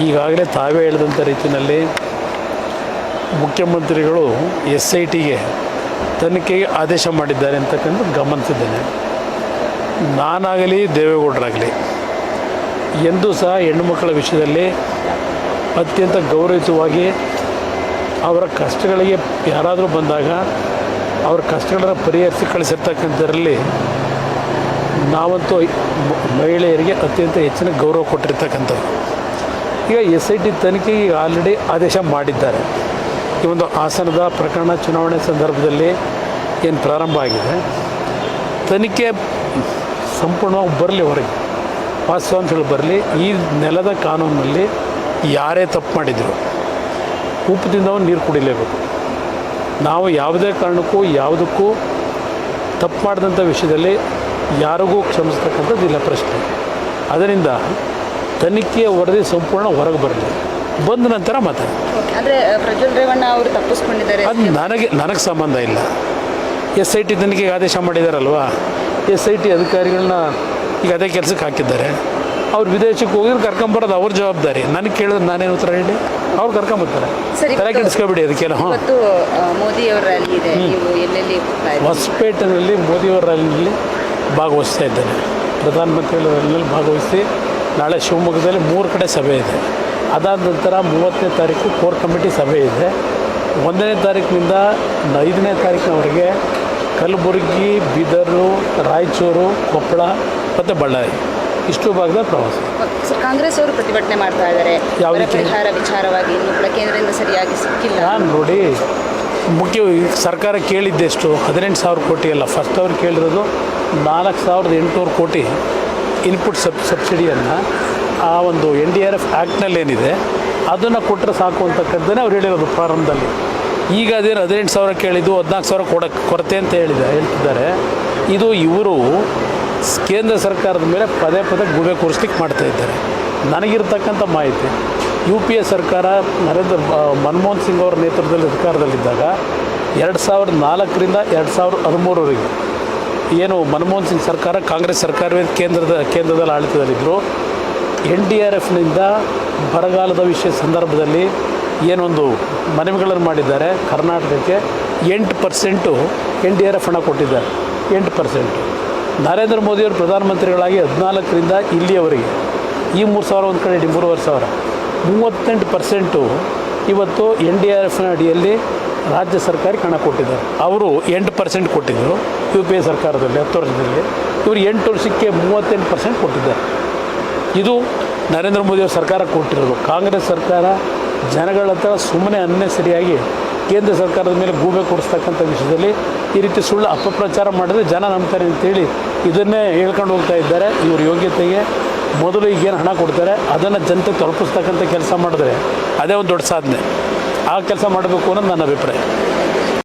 ಈಗಾಗಲೇ ತಾವೇ ಹೇಳಿದಂಥ ರೀತಿಯಲ್ಲಿ ಮುಖ್ಯಮಂತ್ರಿಗಳು SITಗೆ ತನಿಖೆಗೆ ಆದೇಶ ಮಾಡಿದ್ದಾರೆ ಅಂತಕ್ಕಂಥ ಗಮನಿಸಿದ್ದೇನೆ. ನಾನಾಗಲಿ ದೇವೇಗೌಡರಾಗಲಿ ಎಂದೂ ಸಹ ಹೆಣ್ಣುಮಕ್ಕಳ ವಿಷಯದಲ್ಲಿ ಅತ್ಯಂತ ಗೌರವಯುತವಾಗಿ ಅವರ ಕಷ್ಟಗಳಿಗೆ ಯಾರಾದರೂ ಬಂದಾಗ ಅವರ ಕಷ್ಟಗಳನ್ನು ಪರಿಹರಿಸಿ ಕಳಿಸಿರ್ತಕ್ಕಂಥದ್ರಲ್ಲಿ ನಾವಂತೂ ಮಹಿಳೆಯರಿಗೆ ಅತ್ಯಂತ ಹೆಚ್ಚಿನ ಗೌರವ ಕೊಟ್ಟಿರ್ತಕ್ಕಂಥದ್ದು. ಈಗ SIT ತನಿಖೆಗೆ ಆಲ್ರೆಡಿ ಆದೇಶ ಮಾಡಿದ್ದಾರೆ. ಈ ಒಂದು ಹಾಸನದ ಪ್ರಕರಣ ಚುನಾವಣೆ ಸಂದರ್ಭದಲ್ಲಿ ಏನು ಪ್ರಾರಂಭ ಆಗಿದೆ, ತನಿಖೆ ಸಂಪೂರ್ಣವಾಗಿ ಬರಲಿ, ಹೊರಗೆ ವಾಸ್ತವಾಂಶಗಳು ಬರಲಿ. ಈ ನೆಲದ ಕಾನೂನಿನಲ್ಲಿ ಯಾರೇ ತಪ್ಪು ಮಾಡಿದರು ಉಪ್ಪು ತಿಂದವನು ನೀರು ಕುಡಿಲೇಬೇಕು. ನಾವು ಯಾವುದೇ ಕಾರಣಕ್ಕೂ ಯಾವುದಕ್ಕೂ ತಪ್ಪು ಮಾಡಿದಂಥ ವಿಷಯದಲ್ಲಿ ಯಾರಿಗೂ ಕ್ಷಮಿಸ್ತಕ್ಕಂಥದ್ದು ಇಲ್ಲ ಪ್ರಶ್ನೆ. ಅದರಿಂದ ತನಿಖೆಯ ವರದಿ ಸಂಪೂರ್ಣ ಹೊರಗೆ ಬರಲಿ, ಬಂದ ನಂತರ ಮಾತಾಡಿ. ಅಂದರೆ ಪ್ರಜ್ವಲ್ ರೇವಣ್ಣ ಅವರು ತಪ್ಪಿಸ್ಕೊಂಡಿದ್ದಾರೆ, ಅದು ನನಗೆ ಸಂಬಂಧ ಇಲ್ಲ. SIT ತನಿಖೆಗೆ ಆದೇಶ ಮಾಡಿದಾರಲ್ವಾ, SIT ಅಧಿಕಾರಿಗಳನ್ನ ಈಗ ಅದೇ ಕೆಲಸಕ್ಕೆ ಹಾಕಿದ್ದಾರೆ. ಅವ್ರು ವಿದೇಶಕ್ಕೆ ಹೋಗಿದ್ರೆ ಕರ್ಕೊಂಬರೋದು ಅವ್ರ ಜವಾಬ್ದಾರಿ. ನನಗೆ ಕೇಳಿದ್ರೆ ನಾನೇನು ಉತ್ತರ ಹೇಳಿ? ಅವ್ರು ಕರ್ಕೊಂಬರ್ತಾರೆ. ತಲೆ ಕೆಡಿಸ್ಕೊಬಿಡಿ ಅದಕ್ಕೆಲ್ಲ. ಇವತ್ತು ಮೋದಿಯವರ ರ್ಯಾಲಿ ಇದೆ, ನೀವು ಎಲ್ಲೆಲ್ಲಿ ಹೊಸಪೇಟೆನಲ್ಲಿ ಮೋದಿಯವರ ರ್ಯಾಲಿನಲ್ಲಿ ಭಾಗವಹಿಸ್ತಾ ಇದ್ದೇನೆ. ಪ್ರಧಾನಮಂತ್ರಿಗಳ ರ್ಯಾಲಿನಲ್ಲಿ ಭಾಗವಹಿಸಿ ನಾಳೆ ಶಿವಮೊಗ್ಗದಲ್ಲಿ 3 ಕಡೆ ಸಭೆ ಇದೆ. ಅದಾದ ನಂತರ 30ನೇ ತಾರೀಕು ಕೋರ್ ಕಮಿಟಿ ಸಭೆ ಇದೆ. 1ನೇ ತಾರೀಕಿನಿಂದ 5ನೇ ತಾರೀಕಿನವರೆಗೆ ಕಲಬುರಗಿ, ಬೀದರು, ರಾಯಚೂರು, ಕೊಪ್ಪಳ ಮತ್ತು ಬಳ್ಳಾರಿ ಇಷ್ಟು ಭಾಗದ ಪ್ರವಾಸ. ಕಾಂಗ್ರೆಸ್ ಅವರು ಪ್ರತಿಭಟನೆ ಮಾಡ್ತಾ ಇದ್ದಾರೆ, ಯಾವ ಪರಿಹಾರ ವಿಚಾರವಾಗಿ ಇನ್ನೂ ಕೂಡ ಕೇಂದ್ರದಿಂದ ಸರಿಯಾಗಿ ಸಿಕ್ಕಿಲ್ಲ. ನಾನು ನೋಡಿ, ಮುಖ್ಯ ಸರ್ಕಾರ ಕೇಳಿದ್ದೆಷ್ಟು 18,000 ಕೋಟಿ ಅಲ್ಲ. ಫಸ್ಟ್ ಅವ್ರು ಕೇಳಿರೋದು 4,800 ಕೋಟಿ ಇನ್ಪುಟ್ ಸಬ್ಸಿಡಿಯನ್ನು ಆ ಒಂದು NDRF ಆ್ಯಕ್ಟ್ನಲ್ಲಿ ಏನಿದೆ ಅದನ್ನು ಕೊಟ್ಟರೆ ಸಾಕು ಅಂತಕ್ಕಂಥದ್ದೇ ಅವ್ರು ಹೇಳಿರೋದು ಪ್ರಾರಂಭದಲ್ಲಿ. ಈಗ ಅದೇನು 18,000 ಕೇಳಿದ್ದು 14,000 ಕೊರತೆ ಅಂತ ಹೇಳ್ತಿದ್ದಾರೆ. ಇದು ಇವರು ಕೇಂದ್ರ ಸರ್ಕಾರದ ಮೇಲೆ ಪದೇ ಗೂಬೆ ಕೂರಿಸ್ಲಿಕ್ಕೆ ಮಾಡ್ತಾಯಿದ್ದಾರೆ. ನನಗಿರ್ತಕ್ಕಂಥ ಮಾಹಿತಿ, UPA ಸರ್ಕಾರ ಮನಮೋಹನ್ ಸಿಂಗ್ ಅವರ ನೇತೃತ್ವದಲ್ಲಿ ಅಧಿಕಾರದಲ್ಲಿದ್ದಾಗ 2004ರಿಂದ 2013ವರೆಗೆ ಏನು ಮನಮೋಹನ್ ಸಿಂಗ್ ಸರ್ಕಾರ ಕಾಂಗ್ರೆಸ್ ಸರ್ಕಾರವೇ ಕೇಂದ್ರದಲ್ಲಿ ಆಡಳಿತದಲ್ಲಿದ್ದರು. NDRFನಿಂದ ಬರಗಾಲದ ವಿಷಯ ಸಂದರ್ಭದಲ್ಲಿ ಏನೊಂದು ಮನವಿಗಳನ್ನು ಮಾಡಿದ್ದಾರೆ. ಕರ್ನಾಟಕಕ್ಕೆ 8% NDRF ಹಣ ಕೊಟ್ಟಿದ್ದಾರೆ. 8%. ನರೇಂದ್ರ ಮೋದಿಯವರು ಪ್ರಧಾನಮಂತ್ರಿಗಳಾಗಿ 14ರಿಂದ ಇಲ್ಲಿಯವರೆಗೆ ಈ 3,000 ಒಂದು ಕಡೆ 3,500 38% ಇವತ್ತು NDRFನ ಅಡಿಯಲ್ಲಿ ರಾಜ್ಯ ಸರ್ಕಾರಕ್ಕೆ ಹಣ ಕೊಟ್ಟಿದ್ದಾರೆ. ಅವರು 8% ಕೊಟ್ಟಿದ್ದರು UPA ಸರ್ಕಾರದಲ್ಲಿ 10 ವರ್ಷದಲ್ಲಿ. ಇವರು 8 ವರ್ಷಕ್ಕೆ 38% ಕೊಟ್ಟಿದ್ದಾರೆ. ಇದು ನರೇಂದ್ರ ಮೋದಿಯವ್ರ ಸರ್ಕಾರ ಕೊಟ್ಟಿರೋದು. ಕಾಂಗ್ರೆಸ್ ಸರ್ಕಾರ ಜನಗಳ ಹತ್ರ ಸುಮ್ಮನೆ ಅನ್ನೆಸರಿಯಾಗಿ ಕೇಂದ್ರ ಸರ್ಕಾರದ ಮೇಲೆ ಗೂಬೆ ಕೊಡಿಸ್ತಕ್ಕಂಥ ವಿಷಯದಲ್ಲಿ ಈ ರೀತಿ ಸುಳ್ಳು ಅಪಪ್ರಚಾರ ಮಾಡಿದ್ರೆ ಜನ ನಂಬ್ತಾರೆ ಅಂತೇಳಿ ಇದನ್ನೇ ಹೇಳ್ಕೊಂಡು ಹೋಗ್ತಾ ಇದ್ದಾರೆ. ಇವ್ರ ಯೋಗ್ಯತೆಗೆ ಮೊದಲು ಈಗೇನು ಹಣ ಕೊಡ್ತಾರೆ ಅದನ್ನು ಜನತೆ ತಲುಪಿಸ್ತಕ್ಕಂಥ ಕೆಲಸ ಮಾಡಿದ್ರೆ ಅದೇ ಒಂದು ದೊಡ್ಡ ಸಾಧನೆ. ಆ ಕೆಲಸ ಮಾಡಬೇಕು ಅನ್ನೋದು ನನ್ನ ಅಭಿಪ್ರಾಯ.